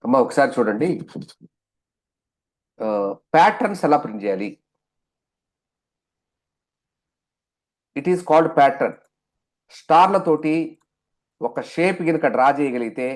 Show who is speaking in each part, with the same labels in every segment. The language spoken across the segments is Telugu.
Speaker 1: అమ్మ ఒకసారి చూడండి. ప్యాటర్న్స్ ఎలా ప్రింట్ చేయాలి? It is called pattern. స్టార్లతోటి ఒక షేప్ కనుక డ్రా చేయగలిగితే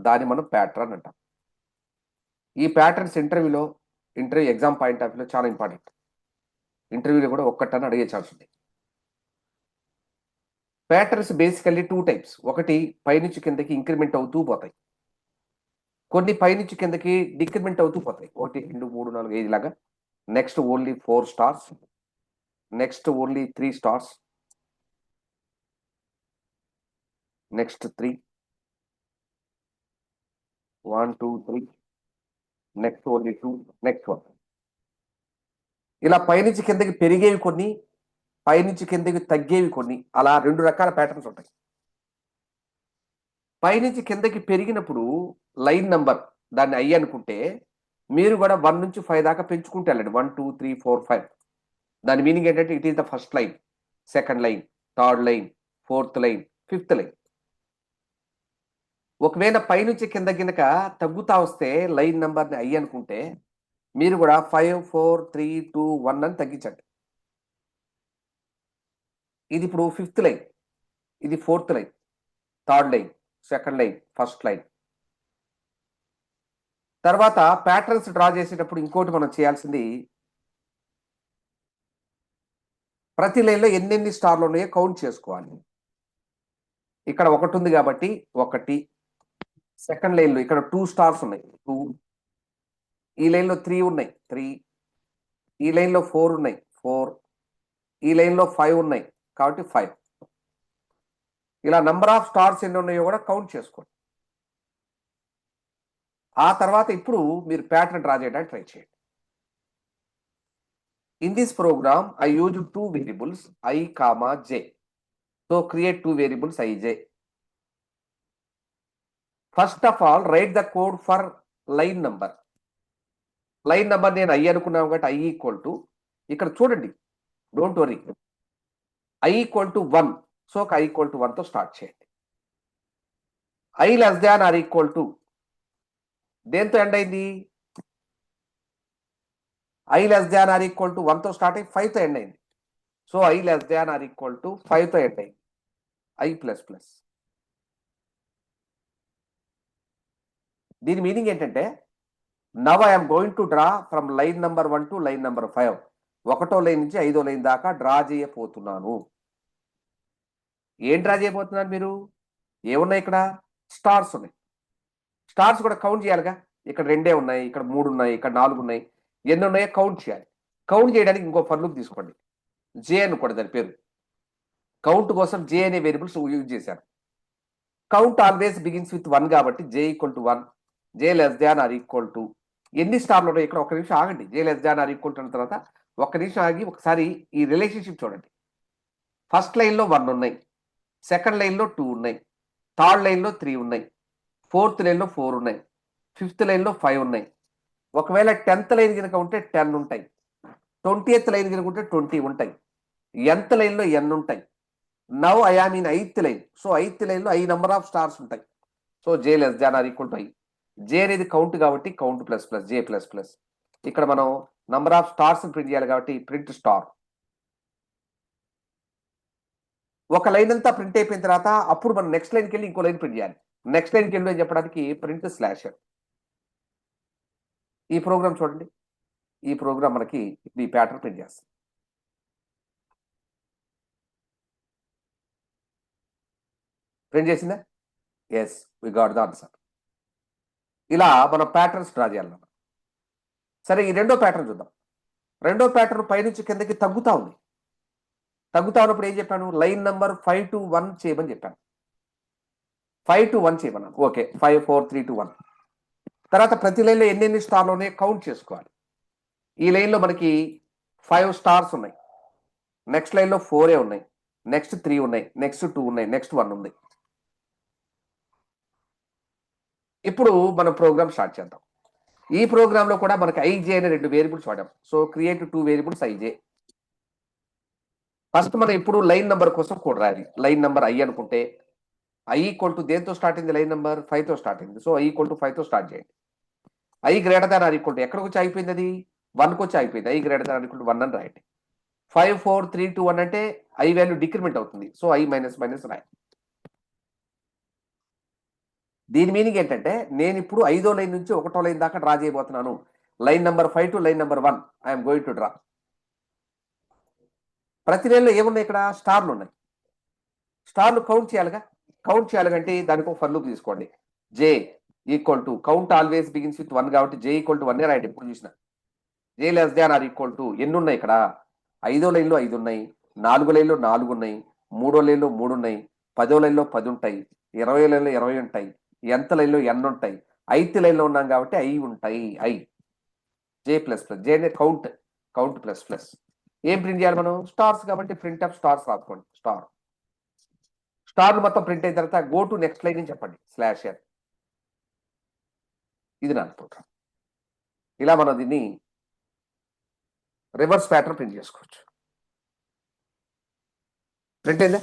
Speaker 1: దాన్ని మనం ప్యాటర్న్ అంటాం. ఈ patterns interview exam point of వ్యూలో చాలా ఇంపార్టెంట్. ఇంటర్వ్యూలో కూడా ఒక్కటని అడిగే ఛాన్స్ ఉంది. Patterns basically 2 types. ఒకటి పైనుంచి కిందకి ఇంక్రిమెంట్ అవుతూ పోతాయి, కొన్ని పైనుంచి కిందకి డిక్రిమెంట్ అవుతూ పోతాయి. 1 2 3 4 5 లాగా. Next only 4 stars, next only 3 stars, next 3 1 2 3, next only 2, next 1. ఇలా పైనుంచి కిందకి పెరిగేవి కొన్ని, పైనుంచి కిందకి తగ్గేవి కొన్ని. అలా 2 రకాల ప్యాటర్న్స్ ఉంటాయి. పైనుంచి కిందకి పెరిగినప్పుడు లైన్ నంబర్ దాన్ని ఐ అనుకుంటే మీరు కూడా 1 నుంచి 5 దాకా పెంచుకుంటే వెళ్ళండి. 1 2 3 4 5. దాని మీనింగ్ ఏంటంటే it is the first line, second line, third line, fourth line, fifth line. ఒకవేళ పైనుంచి కింద కిందక తగ్గుతా వస్తే లైన్ నెంబర్ని ఐ అనుకుంటే మీరు కూడా 5 4 3 2 1 అని తగ్గించండి. ఇది ఇప్పుడు ఫిఫ్త్ లైన్, ఇది fourth line, third line, second line, first line. తర్వాత ప్యాటర్న్స్ డ్రా చేసేటప్పుడు ఇంకోటి మనం చేయాల్సింది, ప్రతి లైన్లో ఎన్నెన్ని స్టార్లు ఉన్నాయో కౌంట్ చేసుకోవాలి. ఇక్కడ 1 ఉంది కాబట్టి 1. సెకండ్ లైన్లో ఇక్కడ 2 స్టార్స్ ఉన్నాయి, 2. ఈ లైన్లో 3 ఉన్నాయి, 3. ఈ లైన్లో 4 ఉన్నాయి, 4. ఈ లైన్లో 5 ఉన్నాయి కాబట్టి 5. ఇలా నంబర్ ఆఫ్ స్టార్స్ ఎన్ని ఉన్నాయో కూడా కౌంట్ చేసుకోండి. ఆ తర్వాత ఇప్పుడు మీరు ప్యాటర్న్ డ్రా చేయడానికి ట్రై చేయండి. In this program I use 2 variables I, J. So create 2 variables IJ. First of all write the code for line number. Line number నేను I అనుకున్నాను కాబట్టి I ఈక్వల్ టు, ఇక్కడ చూడండి, don't worry, I equal to 1. So I equal to 1తో స్టార్ట్ చేయండి. I less than or equal to దేంతో ఎండ్ అయింది? I less than or equal to 1తో స్టార్ట్ అయ్యి 5తో ఎండ్ అయింది. So I less than or equal to 5తో ఎండ్ అయింది. I plus plus. దీని మీనింగ్ ఏంటంటే now I'm going to draw from line number 1 to line number 5. 1వ లైన్ నుంచి 5వ లైన్ దాకా డ్రా చేయబోతున్నాను. ఏం డ్రా చేయబోతున్నారు మీరు? ఏమున్నాయి ఇక్కడ? స్టార్స్ ఉన్నాయి. స్టార్స్ కూడా కౌంట్ చేయాలిగా. ఇక్కడ 2 ఉన్నాయి, ఇక్కడ 3 ఉన్నాయి, ఇక్కడ 4 ఉన్నాయి. ఎన్ని ఉన్నాయో కౌంట్ చేయాలి. కౌంట్ చేయడానికి ఇంకో ఫర్ లూప్ తీసుకోండి. జే అనుకోండి దాని పేరు. కౌంట్ కోసం జే అనే వేరియబుల్స్ యూజ్ చేశాను. కౌంట్ ఆల్వేస్ బిగిన్స్ విత్ 1 కాబట్టి J equal to 1, J less than or equal to. ఎన్ని స్టార్లు ఉన్నాయి ఇక్కడ? 1 నిమిషం ఆగండి. J less than or equal to అన్న తర్వాత 1 నిమిషం ఆగి ఒకసారి ఈ రిలేషన్షిప్ చూడండి. ఫస్ట్ లైన్లో 1 ఉన్నాయి, సెకండ్ లైన్లో 2 ఉన్నాయి, థర్డ్ లైన్లో 3 ఉన్నాయి, ఫోర్త్ లైన్లో 4 ఉన్నాయి, ఫిఫ్త్ లైన్లో 5 ఉన్నాయి. ఒకవేళ 10th లైన్ కనుక ఉంటే 10 ఉంటాయి, 20th లైన్ కనుక ఉంటే 20 ఉంటాయి, nth లైన్లో n ఉంటాయి. Now I am in 8th line. So 8th లైన్లో I నెంబర్ ఆఫ్ స్టార్స్ ఉంటాయి. So j less than or equal to I. J అనేది కౌంట్ కాబట్టి count plus plus, j plus plus. ఇక్కడ మనం నంబర్ ఆఫ్ స్టార్స్ ప్రింట్ చేయాలి కాబట్టి ప్రింట్ స్టార్. ఒక లైన్ అంతా ప్రింట్ అయిపోయిన తర్వాత అప్పుడు మనం నెక్స్ట్ లైన్కి వెళ్ళి ఇంకో లైన్ ప్రింట్ చేయాలి. నెక్స్ట్ లైన్కి వెళ్ళి అని చెప్పడానికి ప్రింట్ స్లాష్. ఈ ప్రోగ్రామ్ చూడండి. ఈ ప్రోగ్రామ్ మనకి ఈ ప్యాటర్న్ ప్రింట్ చేస్తుంది. ప్రింట్ చేసిందా? Yes, we got the answer. ఇలా మనం ప్యాటర్న్స్ డ్రా చేయాలన్నమాట. సరే, ఈ రెండో ప్యాటర్న్ చూద్దాం. రెండో ప్యాటర్న్ పైనుంచి కిందకి తగ్గుతా ఉంది. తగ్గుతా ఉన్నప్పుడు ఏం చెప్పాను? లైన్ నెంబర్ 5 to 1 చేయమని చెప్పాను. 5 to 1 చేయమన్నాను. ఓకే, 5 4 3 2 1. తర్వాత ప్రతి లైన్లో ఎన్నెన్ని స్టార్లు ఉన్నాయో కౌంట్ చేసుకోవాలి. ఈ లైన్లో మనకి 5 స్టార్స్ ఉన్నాయి, నెక్స్ట్ లైన్లో 4 ఉన్నాయి, నెక్స్ట్ 3 ఉన్నాయి, నెక్స్ట్ 2 ఉన్నాయి, నెక్స్ట్ 1 ఉంది. ఇప్పుడు మనం ప్రోగ్రామ్ స్టార్ట్ చేద్దాం. ఈ ప్రోగ్రాంలో కూడా మనకి IJ అనే 2 వేరియబుల్స్ వాడాం. So create 2 variables IJ. First మనం ఇప్పుడు లైన్ నెంబర్ కోసం కోడ్ రాయాలి. లైన్ నెంబర్ I అనుకుంటే I ఈక్వల్ టు దేంతో స్టార్ట్ అయింది? లైన్ నెంబర్ 5తో స్టార్ట్ అయింది. సో I ఈక్వల్ టు 5తో స్టార్ట్ చేయండి. I greater than or equal to ఎక్కడికి వచ్చి అయిపోయింది అది 1కి వచ్చి అయిపోయింది. I greater than or equal to 1 అని రాయండి. 5 4 3 2 1 అంటే ఐ వాల్యూ డిక్రిమెంట్ అవుతుంది. సో ఐ మైనస్ మైనస్ రాయండి. దీని మీనింగ్ ఏంటంటే నేను ఇప్పుడు 5వ లైన్ నుంచి 1వ లైన్ దాకా డ్రా చేయబోతున్నాను. Line number 5 to line number 1 I'm going to draw. ప్రతి లైన్లో ఏమున్నాయి? ఇక్కడ స్టార్లు ఉన్నాయి. స్టార్లు కౌంట్ చేయాలిగా. కౌంట్ చేయాలంటే దానికి ఒక ఫర్ లూప్ తీసుకోండి. J equal to count always begins with 1 కాబట్టి జే ఈక్వల్ టు 1 రాయండి ఎప్పుడు చూసిన. J less than or equal to ఎన్ని ఉన్నాయి ఇక్కడ? 5వ లైన్లో 5 ఉన్నాయి, 4వ లైన్లో 4 ఉన్నాయి, 3వ లైన్లో 3 ఉన్నాయి, 10వ లైన్లో 10 ఉంటాయి, 20వ లైన్లో 20 ఉంటాయి, ఎంత లైన్లో n ఉంటాయి. 8th లైన్లో ఉన్నాం కాబట్టి ఐ ఉంటాయి. I J plus plus J అంటే కౌంట్, కౌంట్ ప్లస్ ప్లస్. ఏం ప్రింట్ చేయాలి మనం? స్టార్స్ కాబట్టి ప్రింట్ ఆఫ్ స్టార్స్ రాసుకోండి. స్టార్ స్టార్లు మొత్తం ప్రింట్ అయిన తర్వాత గో టు నెక్స్ట్ లైన్ అని చెప్పండి స్లాష్ ఎన్. ఇది నా ప్రోగ్రామ్. ఇలా మనం దీన్ని రివర్స్ ప్యాటర్న్ ప్రింట్ చేసుకోవచ్చు. ప్రింట్ అయిందా?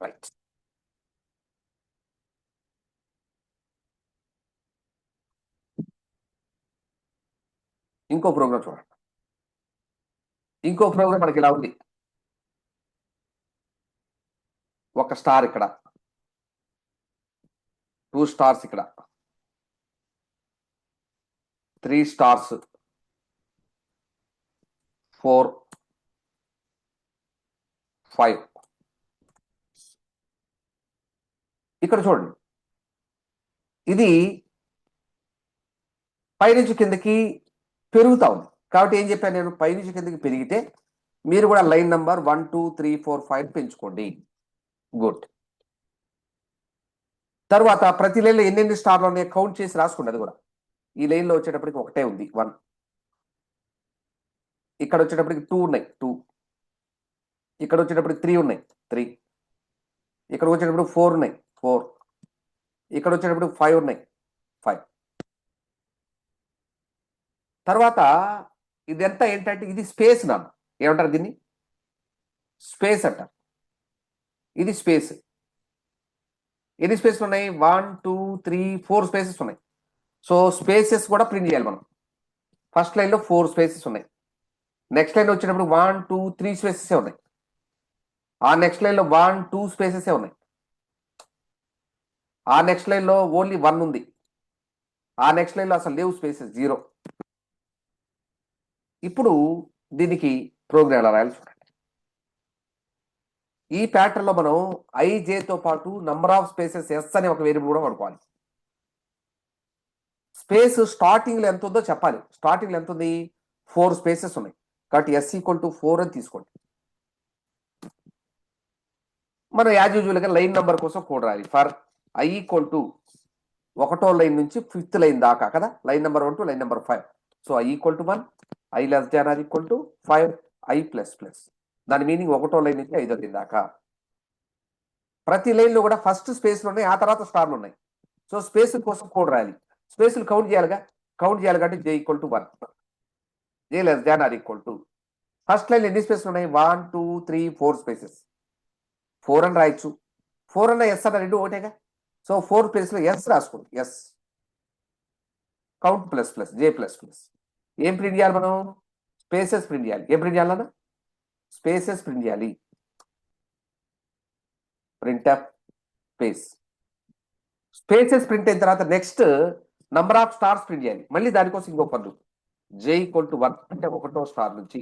Speaker 1: రైట్. ఇంకో ప్రోగ్రామ్ చూడండి. ఇంకో ప్రోగ్రామ్ మనకి ఇలా ఉంది. ఒక స్టార్ ఇక్కడ, 2 స్టార్స్ ఇక్కడ, 3 స్టార్స్, 4 5. ఇక్కడ చూడండి, ఇది పైనుంచి కిందకి పెరుగుతా ఉంది కాబట్టి ఏం చెప్పాను నేను? పైనుంచి కిందకి పెరిగితే మీరు కూడా లైన్ నెంబర్ 1 2 3 4 5 పెంచుకోండి. గుడ్. తర్వాత ప్రతి లైన్లో ఎన్నెన్ని స్టార్లు ఉన్నాయి కౌంట్ చేసి రాసుకోండి. అది కూడా ఈ లైన్లో వచ్చేటప్పటికి ఒకటే ఉంది 1, ఇక్కడ వచ్చేటప్పటికి 2 ఉన్నాయి 2, ఇక్కడ వచ్చేటప్పటికి 3 ఉన్నాయి 3, ఇక్కడ వచ్చేటప్పుడు 4 ఉన్నాయి 4, ఇక్కడ వచ్చేటప్పుడు 5 ఉన్నాయి 5. తర్వాత ఇదంతా ఏంటంటే ఇది స్పేస్. నాన్న ఏమంటారు దీన్ని? స్పేస్ అంటారు. ఇది స్పేస్. ఎన్ని స్పేసెస్ ఉన్నాయి? 1 2 3 4 స్పేసెస్ ఉన్నాయి. సో స్పేసెస్ కూడా ప్రింట్ చేయాలి మనం. ఫస్ట్ లైన్లో 4 స్పేసెస్ ఉన్నాయి, నెక్స్ట్ లైన్ వచ్చేటప్పుడు 1 2 3 స్పేసెస్ ఉన్నాయి, ఆ నెక్స్ట్ లైన్లో 1 2 స్పేసెస్ ఉన్నాయి, ఆ నెక్స్ట్ లైన్లో ఓన్లీ 1 ఉంది, ఆ నెక్స్ట్ లైన్లో అసలు లేవు స్పేసెస్ 0. ఇప్పుడు దీనికి ప్రోగ్రామ్ ఎలా రాయాలి చూడండి. ఈ ప్యాటర్న్ లో మనం ఐజేతో పాటు నంబర్ ఆఫ్ స్పేసెస్ ఎస్ అనే ఒక వేరియబుల్ కూడా వాడుకోవాలి. స్పేస్ స్టార్టింగ్ లో ఎంత ఉందో చెప్పాలి. స్టార్టింగ్ లో ఎంత ఉంది? 4 స్పేసెస్ ఉన్నాయి కాబట్టి ఎస్ ఈక్వల్ టు 4 అని తీసుకోండి. మనం యాజ్ యూజువల్ గా లైన్ నెంబర్ కోసం కోడ్ రాయాలి. ఫర్ ఐ ఈక్వల్ టు 1వ లైన్ నుంచి 5th లైన్ దాకా కదా, line number 1 to line number 5. So I equal to 1, I less than or equal to 5, I plus plus. దాని మీనింగ్ 1వ లైన్ నుంచి 5వ లైన్ దాకా. ప్రతి లైన్లో కూడా ఫస్ట్ స్పేస్లు ఉన్నాయి, ఆ తర్వాత స్టార్లు ఉన్నాయి. సో స్పేస్ కోసం కోడ్ రాయాలి. స్పేస్లు కౌంట్ చేయాలిగా. కౌంట్ చేయాలి కాబట్టి J equal to 1, J less than or equal to. First line ఎన్ని స్పేస్లు ఉన్నాయి? 1 2 3 4 స్పేసెస్. 4 అని రాయొచ్చు, 4 అన్న ఎస్ అన్న రెండు ఒకటేగా. సో 4 స్పేస్లో ఎస్ రాసుకోండి. Yes count plus plus j plus plus. ఏం ప్రింట్ చేయాలి మనం? స్పేసెస్ ప్రింట్ చేయాలి. ఏం ప్రింట్ చేయాలన్నా? స్పేసెస్ ప్రింట్ చేయాలి. Print of space. Spaces print అయిన తర్వాత next number of stars print చేయాలి. మళ్ళీ దానికోసం ఇంకో పన్ను జే ఈక్వల్ టు 1 అంటే 1వ స్టార్ నుంచి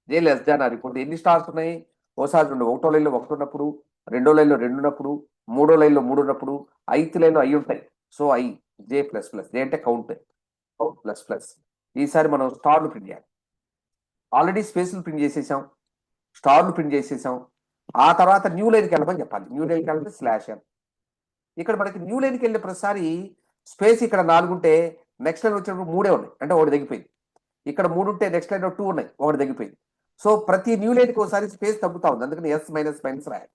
Speaker 1: J less than or equal to ఎన్ని స్టార్స్ ఉన్నాయి? ఓసారి 2, 1వ లైన్లో 1 ఉన్నప్పుడు, 2వ లైన్లో 2 ఉన్నప్పుడు, 3వ లైన్లో 3 ఉన్నప్పుడు, 5th లైన్లో ఐ ఉంటాయి. So I J plus plus. J అంటే కౌంట్, కౌంట్ ప్లస్ ప్లస్. ఈసారి మనం స్టార్లు ప్రింట్ చేయాలి. ఆల్రెడీ స్పేస్లు ప్రింట్ చేసేసాం, స్టార్లు ప్రింట్ చేసేసాం. ఆ తర్వాత న్యూ లైన్కి వెళ్ళమని చెప్పాలి. న్యూ లైన్కి వెళ్ళితే స్లాష్ ఎన్. ఇక్కడ మనకి న్యూ లైన్కి వెళ్ళే ప్రతిసారి స్పేస్ ఇక్కడ 4 ఉంటే నెక్స్ట్ లైన్ వచ్చినప్పుడు 3 ఉన్నాయి అంటే 1 తగ్గిపోయింది. ఇక్కడ 3 ఉంటే నెక్స్ట్ లైన్ 2 ఉన్నాయి, 1 తగ్గిపోయింది. సో ప్రతి న్యూ లైన్కి ఒకసారి స్పేస్ తగ్గుతా ఉంది, అందుకని ఎస్ మైనస్ మైనస్ రాయాలి.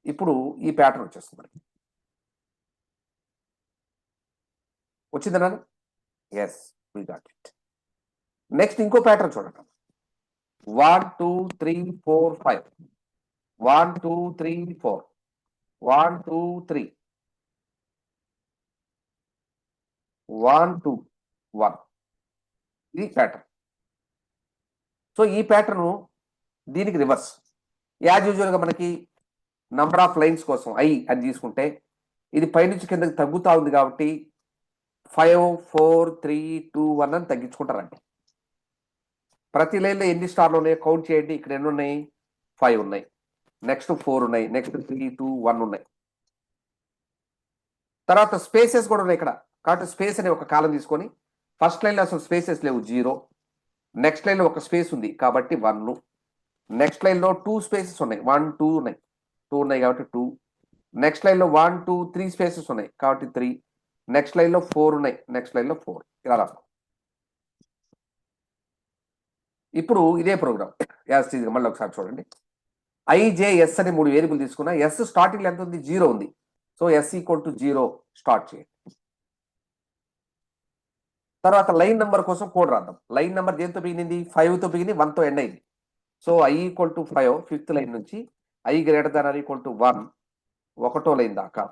Speaker 1: ఇప్పుడు ఈ ప్యాటర్న్ వచ్చేస్తుంది మనకి. వచ్చిందా? Yes, we got it. Next ఇంకో ప్యాటర్న్ చూడండి. 1 2 3 4 5, 1 2 3 4, 1 2 3. 1 2 1 ఇది ప్యాటర్న్. సో ఈ ప్యాటర్న్ దీనికి రివర్స్. యాజ్ యూజువల్గా మనకి నంబర్ ఆఫ్ లైన్స్ కోసం ఐ అని తీసుకుంటే ఇది పైనుంచి కిందకి తగ్గుతా ఉంది కాబట్టి 5 4 3 2 1 అని తగ్గించుకుంటారండి. ప్రతి లైన్లో ఎన్ని స్టార్లు ఉన్నాయో కౌంట్ చేయండి. ఇక్కడ ఎన్ని ఉన్నాయి? 5 ఉన్నాయి, నెక్స్ట్ 4 ఉన్నాయి, నెక్స్ట్ 3 2 1 ఉన్నాయి. తర్వాత స్పేసెస్ కూడా ఉన్నాయి ఇక్కడ. కాబట్టి స్పేస్ అనే ఒక కాలం తీసుకొని ఫస్ట్ లైన్లో అసలు స్పేసెస్ లేవు 0, నెక్స్ట్ లైన్లో ఒక స్పేస్ ఉంది కాబట్టి 1, నెక్స్ట్ లైన్లో 2 స్పేసెస్ ఉన్నాయి 1 2 ఉన్నాయి, 2 ఉన్నాయి కాబట్టి 2, నెక్స్ట్ లైన్లో 1 2 3 స్పేసెస్ ఉన్నాయి కాబట్టి 3, నెక్స్ట్ లైన్లో 4 ఉన్నాయి, నెక్స్ట్ లైన్లో 4. ఇలా రాస్తాం. ఇప్పుడు ఇదే ప్రోగ్రామ్ యాజ్ టీజ్గా మళ్ళీ ఒకసారి చూడండి. ఐజేఎస్ అనే 3 వేరియబుల్ తీసుకున్నా. ఎస్ స్టార్టింగ్ ఎంత ఉంది? 0 ఉంది. So S equal to 0 start చేయండి. తర్వాత లైన్ నెంబర్ కోసం కోడ్ రాద్దాం. లైన్ నెంబర్ దేంతో బిగినింది? 5తో బిగిని 1తో ఎండ్ అయింది. So I equal to 5 fifth line నుంచి I greater than or equal to 1 ఒకటో లైన్ దాకా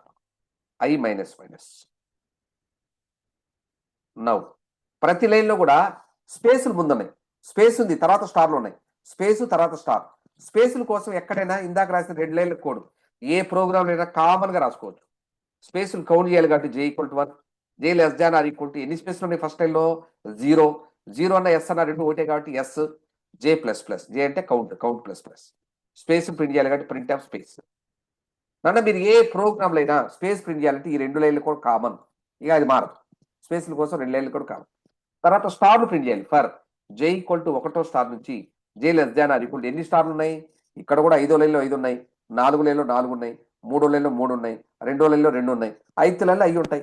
Speaker 1: ఐ మైనస్ మైనస్. నౌ ప్రతి లైన్లో కూడా స్పేసులు ముందున్నాయి. స్పేస్ ఉంది, తర్వాత స్టార్లు ఉన్నాయి. స్పేస్ తర్వాత స్టార్. స్పేసుల కోసం ఎక్కడైనా ఇందాక రాసిన 2 లైన్ల కోడ్ ఏ ప్రోగ్రామ్ అయినా కామన్గా రాసుకోవచ్చు. స్పేసులు కౌంట్ చేయాలి కాబట్టి J equal to 1, J less than or equal to ఎన్ని స్పేస్లు ఉన్నాయి? ఫస్ట్ లైన్లో 0, 0 అన్న ఎస్ అన్న 2 ఒకటే కాబట్టి ఎస్, జే ప్లస్ ప్లస్, జే అంటే count plus plus. Space print చేయాలి కాబట్టి ప్రింట్ ఆఫ్ స్పేస్. నన్ను మీరు ఏ ప్రోగ్రామ్లో అయినా స్పేస్ ప్రింట్ చేయాలంటే ఈ 2 లైన్లు కూడా కామన్, ఇక అది మారదు. స్పేస్ల కోసం 2 లైన్లు కూడా కామన్. తర్వాత స్టార్లు ప్రింట్ చేయాలి. ఫర్ జే ఈక్వల్ టు 1వ స్టార్ నుంచి J less than or equal to ఎన్ని స్టార్లు ఉన్నాయి? ఇక్కడ కూడా 5వ లైన్లో 5 ఉన్నాయి, 4వ లైన్లో 4 ఉన్నాయి, 3వ లైన్లో 3 ఉన్నాయి, 2వ లైన్లో 2 ఉన్నాయి, 5వ లైన్లో అవి ఉంటాయి.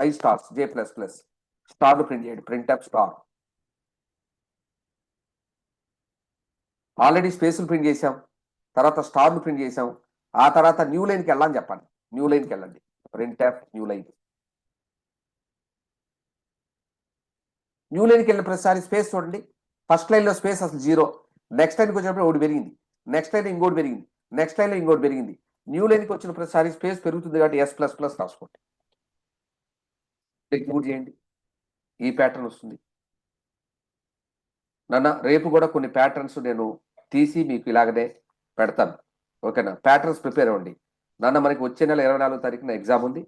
Speaker 1: I stars J plus plus. స్టార్లు ప్రింట్ చేయండి. Print of star. ఆల్రెడీ స్పేసులు ప్రింట్ చేసాం, తర్వాత స్టార్లు ప్రింట్ చేసాం. ఆ తర్వాత న్యూ లైన్కి వెళ్ళాలని చెప్పండి. న్యూ లైన్కి వెళ్ళండి. Print of new line. New లైన్కి వెళ్ళిన ప్రతిసారి స్పేస్ చూడండి. ఫస్ట్ లైన్లో స్పేస్ అసలు 0, నెక్స్ట్ లైన్కి వచ్చినప్పుడు ఒకటి పెరిగింది, నెక్స్ట్ లైన్ ఇంకోటి పెరిగింది, నెక్స్ట్ లైన్లో ఇంకోటి పెరిగింది. న్యూ లైన్కి వచ్చిన ప్రతిసారి స్పేస్ పెరుగుతుంది కాబట్టి ఎస్ ప్లస్ ప్లస్ రాసుకోండి. ఎగ్జిక్యూట్ చేయండి. ఈ ప్యాటర్న్ వస్తుంది. నాన్న రేపు కూడా కొన్ని ప్యాటర్న్స్ నేను తీసి మీకు ఇలాగనే పెడతాను. ఓకేనా? ప్యాటర్న్స్ ప్రిపేర్ అవ్వండి. నాన్న మనకి వచ్చే నెల 24వ తారీఖున ఎగ్జామ్ ఉంది.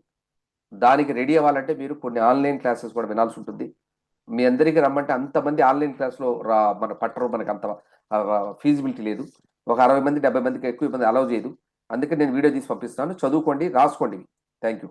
Speaker 1: దానికి రెడీ అవ్వాలంటే మీరు కొన్ని ఆన్లైన్ క్లాసెస్ కూడా వినాల్సి ఉంటుంది. మీ అందరికీ రమ్మంటే అంతమంది ఆన్లైన్ క్లాస్లో మన పట్టరు. మనకు అంత ఫీజిబిలిటీ లేదు. ఒక 60 మంది 70 మందికి ఎక్కువ మంది అలౌ చేయదు. అందుకే నేను వీడియో తీసి పంపిస్తున్నాను. చదువుకోండి, రాసుకోండి. Thank you.